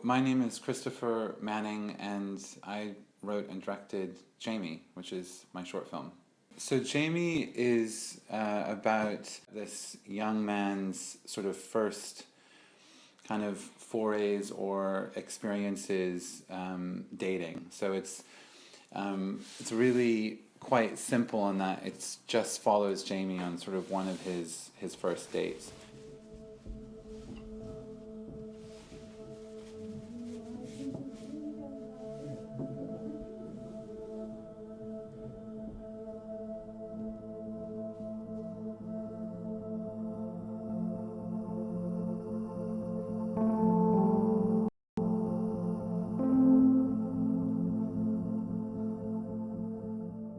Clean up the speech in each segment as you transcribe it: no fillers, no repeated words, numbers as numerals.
my name is Christopher Manning, and I wrote and directed Jamie, which is my short film. So Jamie is about this young man's sort of first kind of forays or experiences dating. So it's really quite simple in that it just follows Jamie on sort of one of his first dates.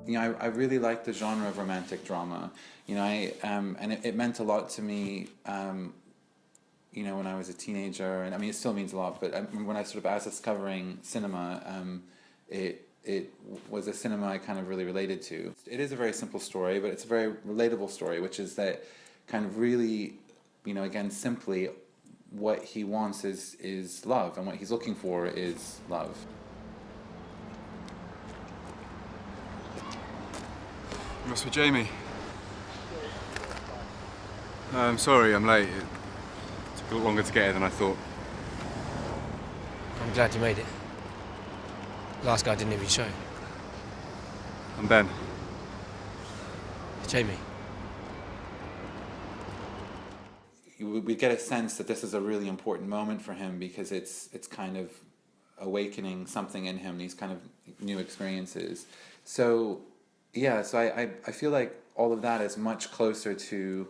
You know, I really like the genre of romantic drama. You know, and it meant a lot to me. You know, when I was a teenager, and I mean, it still means a lot. But when I sort of, as discovering cinema, it was a cinema I kind of really related to. It is a very simple story, but it's a very relatable story, which is that kind of really, you know, again, simply, what he wants is love, and what he's looking for is love. Must be Jamie. I'm sorry, I'm late. It took a lot longer to get here than I thought. I'm glad you made it. Last guy didn't even show. I'm Ben. Jamie. We get a sense that this is a really important moment for him because it's kind of awakening something in him, these kind of new experiences. So yeah, so I feel like all of that is much closer to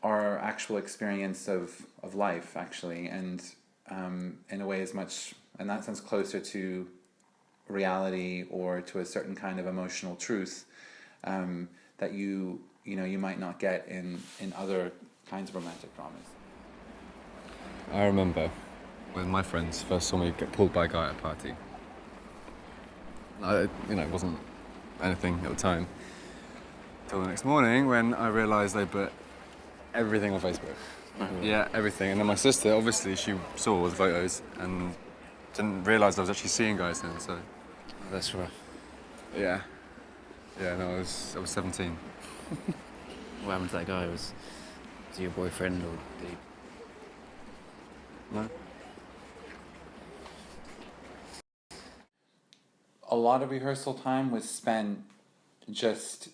our actual experience of life, actually, and in a way is much, in that sense, closer to reality or to a certain kind of emotional truth that you might not get in other kinds of romantic dramas. I remember when my friends first saw me get pulled by a guy at a party. It wasn't anything at the time. Till the next morning when I realised they put everything on Facebook. Mm-hmm. Yeah, everything. And then my sister, obviously, she saw all the photos and didn't realise I was actually seeing guys then, so... Oh, that's rough. Yeah. Yeah, no, I was 17. What happened to that guy? Was he your boyfriend or did he... No? A lot of rehearsal time was spent just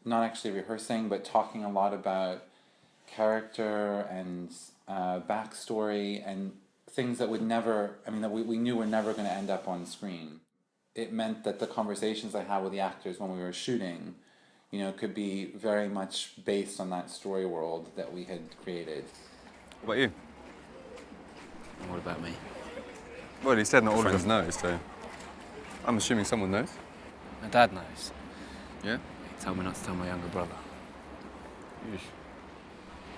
not actually rehearsing, but talking a lot about character and backstory and things that would never, that we knew were never going to end up on screen. It meant that the conversations I had with the actors when we were shooting, could be very much based on that story world that we had created. What about you? And what about me? Well, he said not all of us know, so I'm assuming someone knows. My dad knows. Yeah? He told me not to tell my younger brother. Yeesh.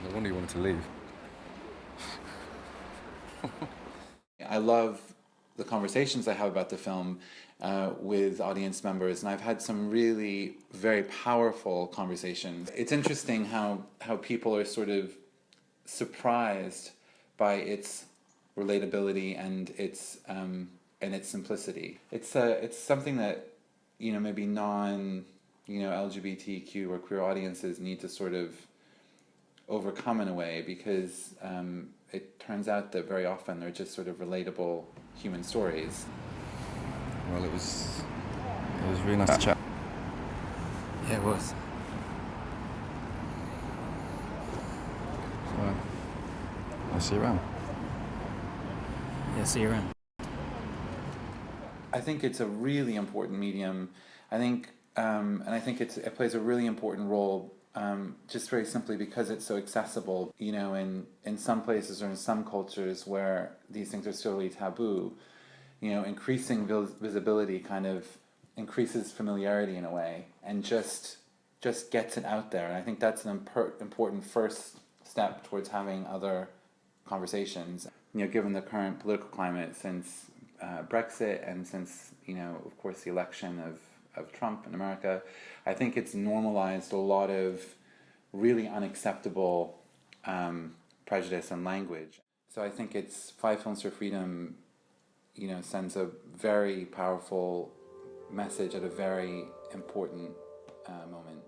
No wonder you wanted to leave. I love the conversations I have about the film with audience members, and I've had some really very powerful conversations. It's interesting how people are sort of surprised by its relatability and its simplicity. It's something that maybe LGBTQ or queer audiences need to sort of overcome in a way, because it turns out that very often they're just sort of relatable human stories. Well, it was really nice to chat. Yeah, it was. So, I'll see you around. Yeah, see you around. I think it's a really important medium. I think it plays a really important role, just very simply because it's so accessible. In some places or in some cultures where these things are still really taboo, increasing visibility kind of increases familiarity in a way, and just gets it out there. And I think that's an important first step towards having other conversations. Given the current political climate since Brexit and since, of course, the election of Trump in America, I think it's normalized a lot of really unacceptable prejudice and language. So I think it's Five Films for Freedom, you know, sends a very powerful message at a very important moment.